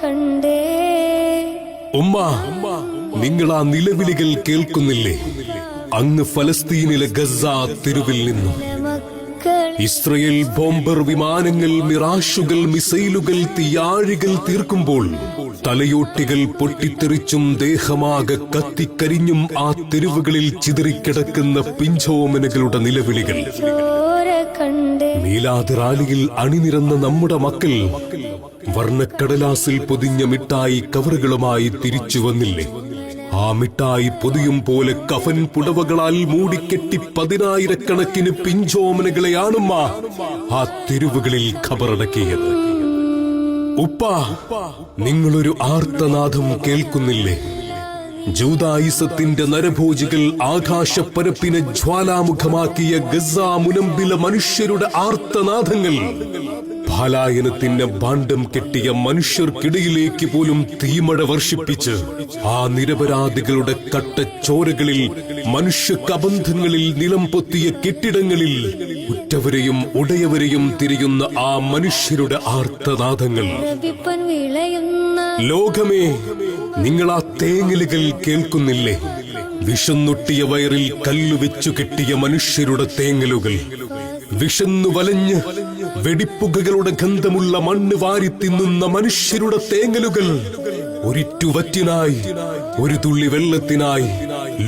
കണ്ടേ. ഉമ്മ, നിങ്ങൾ ആ നിലവിളികൾ കേൾക്കുന്നില്ലേ? അങ്ങ് ഫലസ്തീനിലെ ഗസ തെരുവിൽ നിന്നും ഇസ്രയേൽ ബോംബർ വിമാനങ്ങൾ, മിറാഷുകൾ, മിസൈലുകൾ, തീയാഴികൾ തീർക്കുമ്പോൾ തലയോട്ടികൾ പൊട്ടിത്തെറിച്ചും ദേഹമാകെ കത്തിക്കരിഞ്ഞും ആ തെരുവുകളിൽ ചിതറിക്കിടക്കുന്ന പിഞ്ചോമനകളുടെ നിലവിളികൾ. മീലാദ് റാലിയിൽ അണിനിരന്ന നമ്മുടെ മക്കൾ വർണ്ണക്കടലാസിൽ പൊതിഞ്ഞ മിഠായി കവറുകളുമായി തിരിച്ചു വന്നില്ലേ? ആ മിഠായി പൊതിയും പോലെ കഫൻ പുടവകളാൽ മൂടിക്കെട്ടി 10,000-കണക്കിന് പിഞ്ചോമനകളെയാണുമ്മ ആ തെരുവുകളിൽ ഖബറടക്കിയത്. ഉപ്പ, നിങ്ങളൊരു ആർത്തനാദം കേൾക്കുന്നില്ലേ? ജൂദായിസത്തിന്റെ നരഭോജികൾ ആകാശപ്പരപ്പിനെ ജ്വാലാമുഖമാക്കിയ ഗസ മുനമ്പിലെ മനുഷ്യരുടെ ആർത്തനാദങ്ങൾ. പലായനത്തിന് ഭാണ്ഡം കെട്ടിയ മനുഷ്യർക്കിടയിലേക്ക് പോലും തീമഴ വർഷിപ്പിച്ച് ആ നിരപരാധികളുടെ കട്ടച്ചോരകളിൽ, മനുഷ്യ കബന്ധങ്ങളിൽ നിലം പൊത്തിയ കെട്ടിടങ്ങളിൽ ഉറ്റവരെയും ഉടയവരെയും തിരിയുന്ന ആ മനുഷ്യരുടെ ആർത്തനാദങ്ങൾ. ലോകമേ, നിങ്ങൾ ആ തേങ്ങലുകൾ കേൾക്കുന്നില്ലേ? വിഷന്നൊട്ടിയ വയറിൽ കല്ലുവെച്ചു കെട്ടിയ മനുഷ്യരുടെ തേങ്ങലുകൾ. വിഷന്നു വലഞ്ഞ് വെടിപ്പുകകളുടെ ഗന്ധമുള്ള മണ്ണ് വാരി തിന്നുന്ന മനുഷ്യരുടെ തേങ്ങലുകൾ. ഒരിറ്റുവറ്റിനായി, ഒരു തുള്ളി വെള്ളത്തിനായി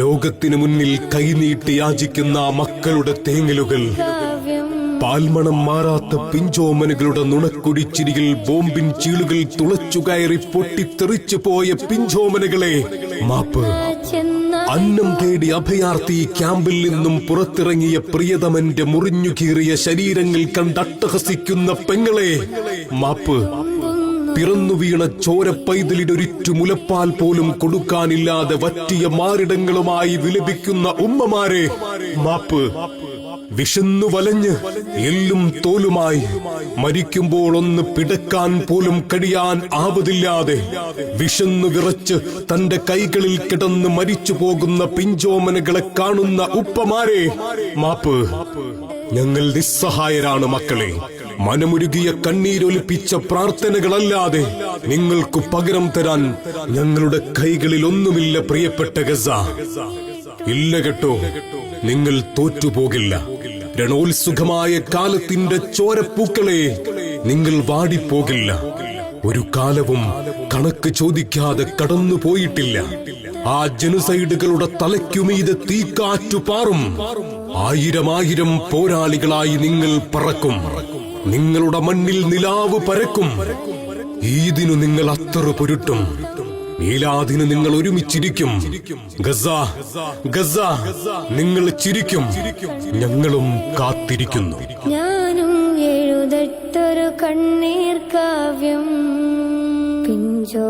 ലോകത്തിനു മുന്നിൽ കൈനീട്ടി യാചിക്കുന്ന മക്കളുടെ തേങ്ങലുകൾ. പാൽമണം മാറാത്ത പിഞ്ചോമനുകളുടെ നുണക്കുടിച്ചിരിയിൽ ബോംബിൻ ചീളുകൾ തുളച്ചുകയറി പൊട്ടിത്തെറിച്ചു പോയ പിഞ്ചോമനുകളെ മാപ്പ്. അന്നം തേടി അഭയാർത്ഥി ക്യാമ്പിൽ നിന്നും പുറത്തിറങ്ങിയ പ്രിയതമന്റെ മുറിഞ്ഞുകീറിയ ശരീരങ്ങൾ കണ്ടട്ടഹസിക്കുന്ന പെങ്ങളെ മാപ്പ്. പിറന്നു വീണ ചോരപ്പൈതലിനൊരിറ്റു മുലപ്പാൽ പോലും കൊടുക്കാനില്ലാതെ വറ്റിയ മാറിടങ്ങളുമായി വിലപിക്കുന്ന ഉമ്മമാരെ മാപ്പ്. വിശന്നു വലഞ്ഞ് എല്ലും തോലുമായി മരിക്കുമ്പോൾ ഒന്ന് പിടക്കാൻ പോലും കഴിയാൻ ആവതില്ലാതെ വിശന്നു വിറച്ച് തന്റെ കൈകളിൽ കിടന്ന് മരിച്ചു പോകുന്ന പിഞ്ചോമനകളെ കാണുന്ന ഉപ്പമാരെ മാപ്പ്. ഞങ്ങൾ നിസ്സഹായരാണ് മക്കളെ. മനമുരുകിയ കണ്ണീരൊലിപ്പിച്ച പ്രാർത്ഥനകളല്ലാതെ നിങ്ങൾക്ക് പകരം തരാൻ ഞങ്ങളുടെ കൈകളിൽ ഒന്നുമില്ല പ്രിയപ്പെട്ട ഗസ. ഇല്ല കേട്ടോ, നിങ്ങൾ തോറ്റുപോകില്ല. രണോത്സുഖമായ കാലത്തിന്റെ ചോരപ്പൂക്കളെ, നിങ്ങൾ വാടിപ്പോകില്ല. ഒരു കാലവും കണക്ക് ചോദിക്കാതെ കടന്നു പോയിട്ടില്ല. ആ ജനസൈഡുകളുടെ തലയ്ക്കുമീതെ തീക്കാറ്റു പാറും. 1000 പോരാളികളായി നിങ്ങൾ പറക്കും. നിങ്ങളുടെ മണ്ണിൽ നിലാവ് പരക്കും. ഈദിനു നിങ്ങൾ അത്തറ് പൊരുട്ടും. മീലാദിന് നിങ്ങൾ ഒരുമിച്ചിരിക്കും. ഗസ, ഗസ, നിങ്ങൾ ചിരിക്കും. ഞങ്ങളും കാത്തിരിക്കുന്നു. ഞാനും എഴുതട്ടൊരു കണ്ണീർ കാവ്യം പിഞ്ചോ